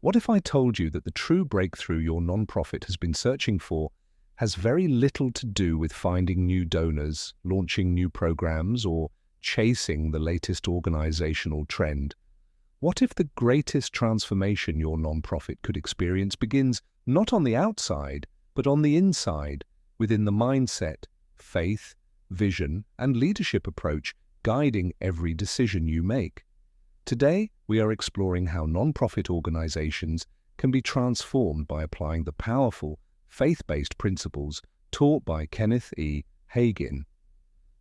What if I told you that the true breakthrough your nonprofit has been searching for has very little to do with finding new donors, launching new programs, or chasing the latest organizational trend? What if the greatest transformation your nonprofit could experience begins not on the outside, but on the inside, within the mindset, faith, vision, and leadership approach guiding every decision you make? Today, we are exploring how nonprofit organizations can be transformed by applying the powerful, faith-based principles taught by Kenneth E. Hagin.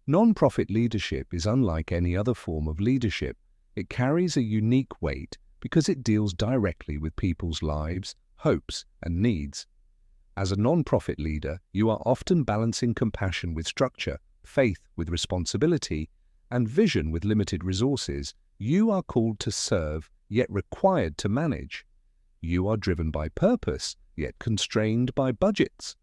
Nonprofit leadership is unlike any other form of leadership. It carries a unique weight because it deals directly with people's lives, hopes, and needs. As a nonprofit leader, you are often balancing compassion with structure, faith with responsibility, and vision with limited resources. You are called to serve, yet required to manage. You are driven by purpose, yet constrained by budgets.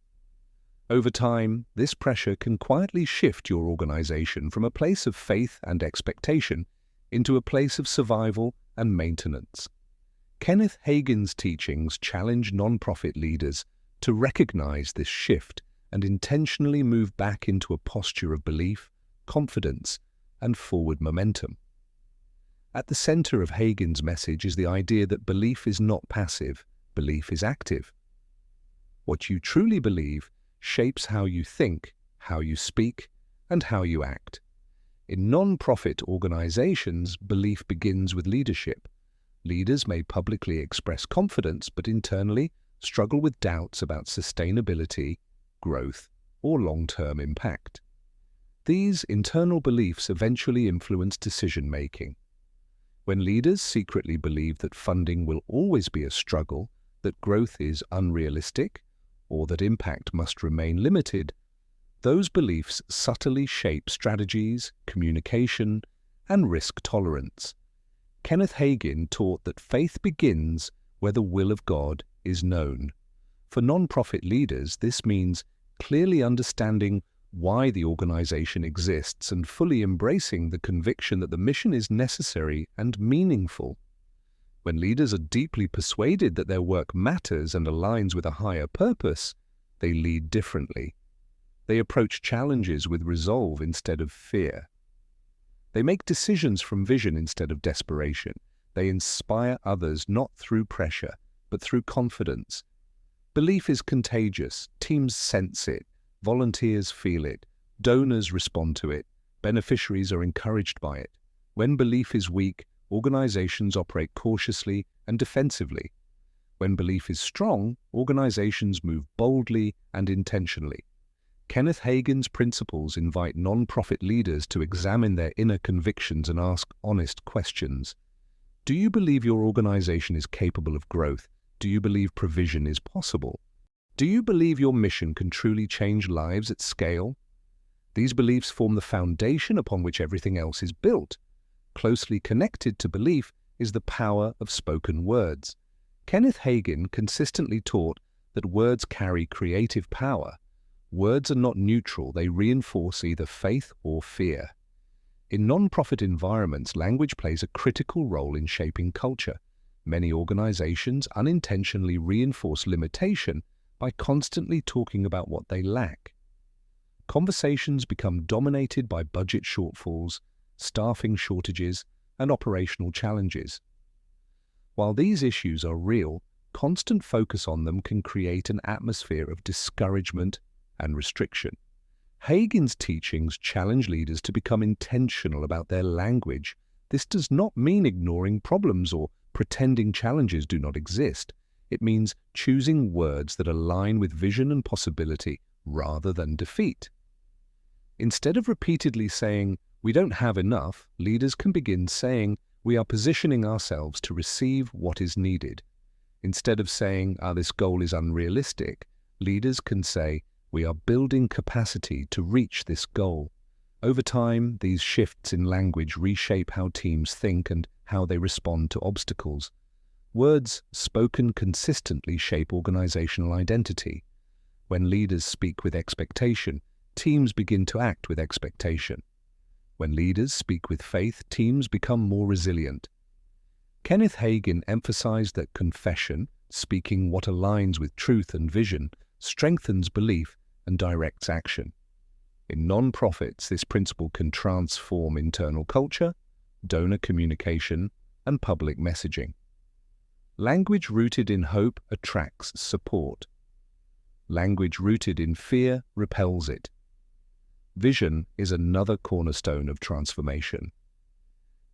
Over time, this pressure can quietly shift your organization from a place of faith and expectation into a place of survival and maintenance. Kenneth Hagin's teachings challenge nonprofit leaders to recognize this shift and intentionally move back into a posture of belief, confidence, and forward momentum. At the center of Hagin's message is the idea that belief is not passive, belief is active. What you truly believe shapes how you think, how you speak, and how you act. In non-profit organizations, belief begins with leadership. Leaders may publicly express confidence, but internally struggle with doubts about sustainability, growth, or long-term impact. These internal beliefs eventually influence decision-making. When leaders secretly believe that funding will always be a struggle, that growth is unrealistic, or that impact must remain limited, those beliefs subtly shape strategies, communication, and risk tolerance. Kenneth Hagin taught that faith begins where the will of God is known. For nonprofit leaders, this means clearly understanding why the organization exists and fully embracing the conviction that the mission is necessary and meaningful. When leaders are deeply persuaded that their work matters and aligns with a higher purpose, they lead differently. They approach challenges with resolve instead of fear. They make decisions from vision instead of desperation. They inspire others not through pressure, but through confidence. Belief is contagious. Teams sense it. Volunteers feel it, donors respond to it, beneficiaries are encouraged by it. When belief is weak, organizations operate cautiously and defensively. When belief is strong, organizations move boldly and intentionally. Kenneth Hagin's principles invite nonprofit leaders to examine their inner convictions and ask honest questions. Do you believe your organization is capable of growth? Do you believe provision is possible? Do you believe your mission can truly change lives at scale? These beliefs form the foundation upon which everything else is built. Closely connected to belief is the power of spoken words. Kenneth Hagin consistently taught that words carry creative power. Words are not neutral, they reinforce either faith or fear. In non-profit environments, language plays a critical role in shaping culture. Many organizations unintentionally reinforce limitation by constantly talking about what they lack. Conversations become dominated by budget shortfalls, staffing shortages, and operational challenges. While these issues are real, constant focus on them can create an atmosphere of discouragement and restriction. Hagin's teachings challenge leaders to become intentional about their language. This does not mean ignoring problems or pretending challenges do not exist. It means choosing words that align with vision and possibility rather than defeat. Instead of repeatedly saying, "We don't have enough," leaders can begin saying, "We are positioning ourselves to receive what is needed." Instead of saying, "This goal is unrealistic," leaders can say, "We are building capacity to reach this goal." Over time, these shifts in language reshape how teams think and how they respond to obstacles. Words spoken consistently shape organizational identity. When leaders speak with expectation, teams begin to act with expectation. When leaders speak with faith, teams become more resilient. Kenneth Hagin emphasized that confession, speaking what aligns with truth and vision, strengthens belief and directs action. In non-profits, this principle can transform internal culture, donor communication, and public messaging. Language rooted in hope attracts support. Language rooted in fear repels it. Vision is another cornerstone of transformation.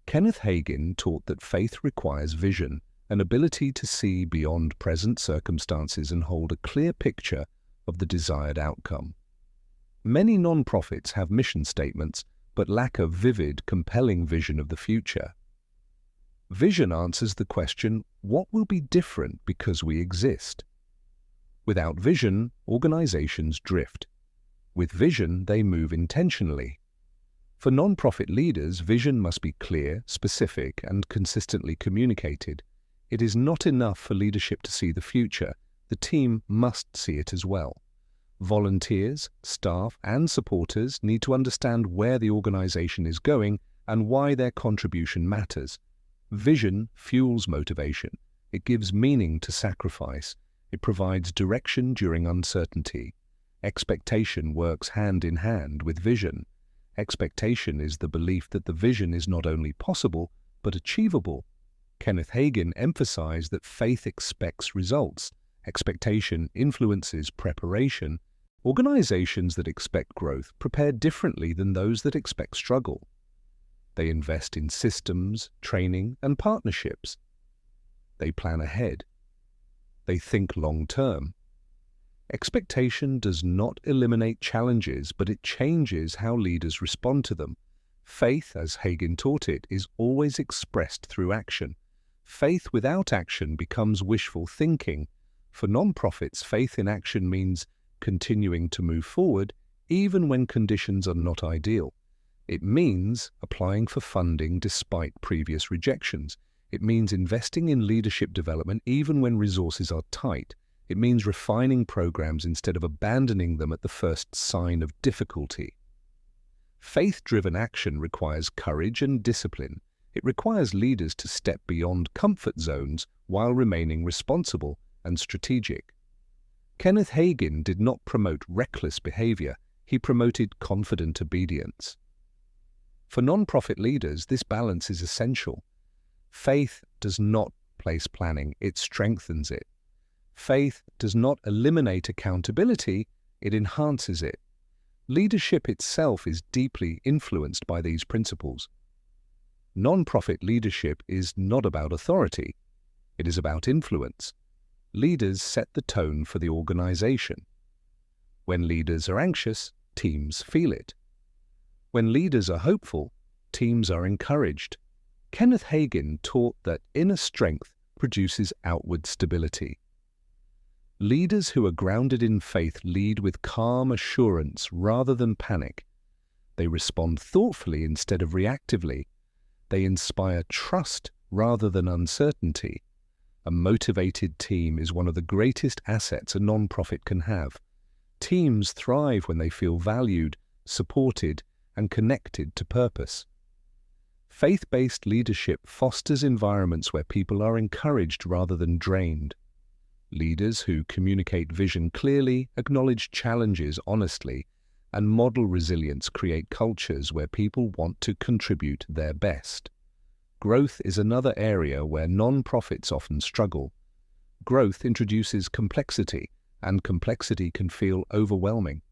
Kenneth Hagin taught that faith requires vision, an ability to see beyond present circumstances and hold a clear picture of the desired outcome. Many non-profits have mission statements but lack a vivid, compelling vision of the future. Vision answers the question, what will be different because we exist? Without vision, organizations drift. With vision, they move intentionally. For non-profit leaders, vision must be clear, specific, and consistently communicated. It is not enough for leadership to see the future. The team must see it as well. Volunteers, staff, and supporters need to understand where the organization is going and why their contribution matters. Vision fuels motivation. It gives meaning to sacrifice. It provides direction during uncertainty. Expectation works hand in hand with vision. Expectation is the belief that the vision is not only possible, but achievable. Kenneth Hagin emphasized that faith expects results. Expectation influences preparation. Organizations that expect growth prepare differently than those that expect struggle. They invest in systems, training, and partnerships. They plan ahead. They think long-term. Expectation does not eliminate challenges, but it changes how leaders respond to them. Faith, as Hagin taught it, is always expressed through action. Faith without action becomes wishful thinking. For non-profits, faith in action means continuing to move forward even when conditions are not ideal. It means applying for funding despite previous rejections. It means investing in leadership development even when resources are tight. It means refining programs instead of abandoning them at the first sign of difficulty. Faith-driven action requires courage and discipline. It requires leaders to step beyond comfort zones while remaining responsible and strategic. Kenneth Hagin did not promote reckless behavior. He promoted confident obedience. For non-profit leaders, this balance is essential. Faith does not replace planning, it strengthens it. Faith does not eliminate accountability, it enhances it. Leadership itself is deeply influenced by these principles. Non-profit leadership is not about authority, it is about influence. Leaders set the tone for the organization. When leaders are anxious, teams feel it. When leaders are hopeful, teams are encouraged. Kenneth Hagin taught that inner strength produces outward stability. Leaders who are grounded in faith lead with calm assurance rather than panic. They respond thoughtfully instead of reactively. They inspire trust rather than uncertainty. A motivated team is one of the greatest assets a non-profit can have. Teams thrive when they feel valued, supported, and connected to purpose. Faith-based leadership fosters environments where people are encouraged rather than drained. Leaders who communicate vision clearly, acknowledge challenges honestly, and model resilience create cultures where people want to contribute their best. Growth is another area where non-profits often struggle. Growth introduces complexity, and complexity can feel overwhelming.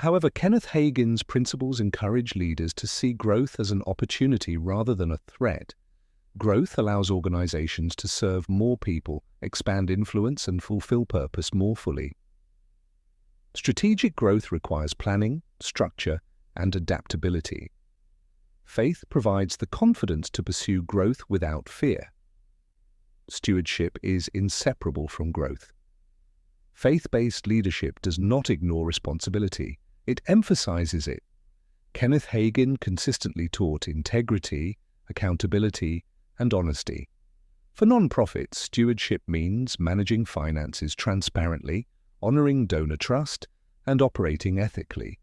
However, Kenneth Hagin's principles encourage leaders to see growth as an opportunity rather than a threat. Growth allows organizations to serve more people, expand influence, and fulfill purpose more fully. Strategic growth requires planning, structure, and adaptability. Faith provides the confidence to pursue growth without fear. Stewardship is inseparable from growth. Faith-based leadership does not ignore responsibility. It emphasizes it. Kenneth Hagin consistently taught integrity, accountability, and honesty. For non-profits, stewardship means managing finances transparently, honoring donor trust, and operating ethically.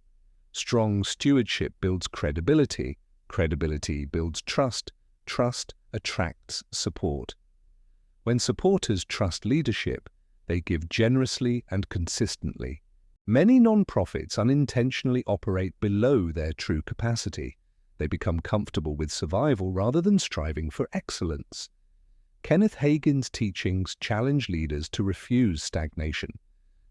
Strong stewardship builds credibility. Credibility builds trust. Trust attracts support. When supporters trust leadership, they give generously and consistently. Many non-profits unintentionally operate below their true capacity. They become comfortable with survival rather than striving for excellence. Kenneth Hagin's teachings challenge leaders to refuse stagnation.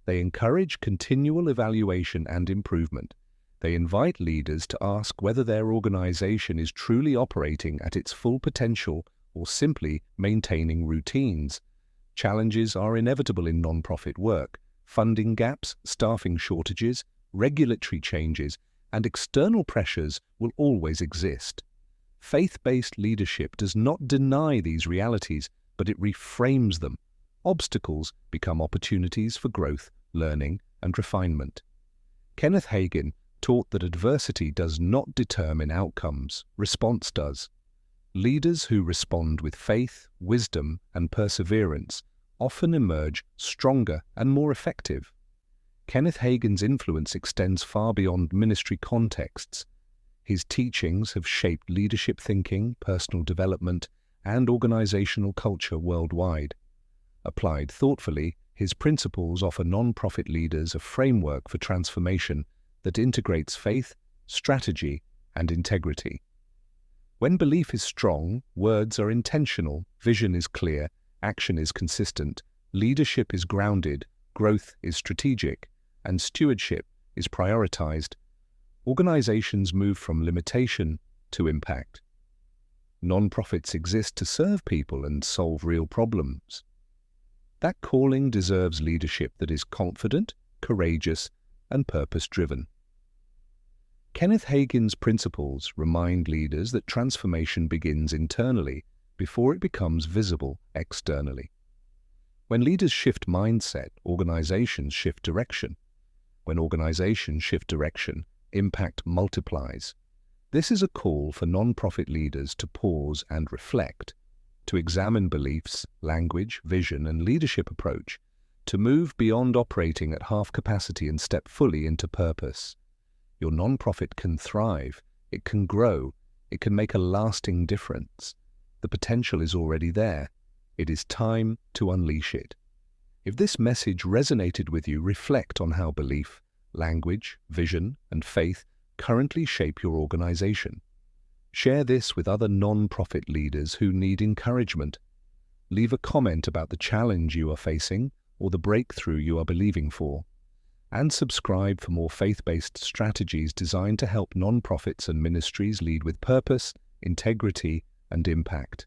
They encourage continual evaluation and improvement. They invite leaders to ask whether their organization is truly operating at its full potential or simply maintaining routines. Challenges are inevitable in non-profit work. Funding gaps, staffing shortages, regulatory changes, and external pressures will always exist. Faith-based leadership does not deny these realities, but it reframes them. Obstacles become opportunities for growth, learning, and refinement. Kenneth Hagin taught that adversity does not determine outcomes, response does. Leaders who respond with faith, wisdom, and perseverance often emerge stronger and more effective. Kenneth Hagin's influence extends far beyond ministry contexts. His teachings have shaped leadership thinking, personal development, and organizational culture worldwide. Applied thoughtfully, his principles offer non-profit leaders a framework for transformation that integrates faith, strategy, and integrity. When belief is strong, words are intentional, vision is clear, action is consistent, leadership is grounded, growth is strategic, and stewardship is prioritized, organizations move from limitation to impact. Non-profits exist to serve people and solve real problems. That calling deserves leadership that is confident, courageous, and purpose-driven. Kenneth Hagin's principles remind leaders that transformation begins internally before it becomes visible externally. When leaders shift mindset, organizations shift direction. When organizations shift direction, impact multiplies. This is a call for non-profit leaders to pause and reflect, to examine beliefs, language, vision, and leadership approach, to move beyond operating at half capacity and step fully into purpose. Your non-profit can thrive, it can grow, it can make a lasting difference. The potential is already there. It is time to unleash it. If this message resonated with you, reflect on how belief, language, vision, and faith currently shape your organization. Share this with other non-profit leaders who need encouragement. Leave a comment about the challenge you are facing or the breakthrough you are believing for. And subscribe for more faith-based strategies designed to help non-profits and ministries lead with purpose, integrity, and impact.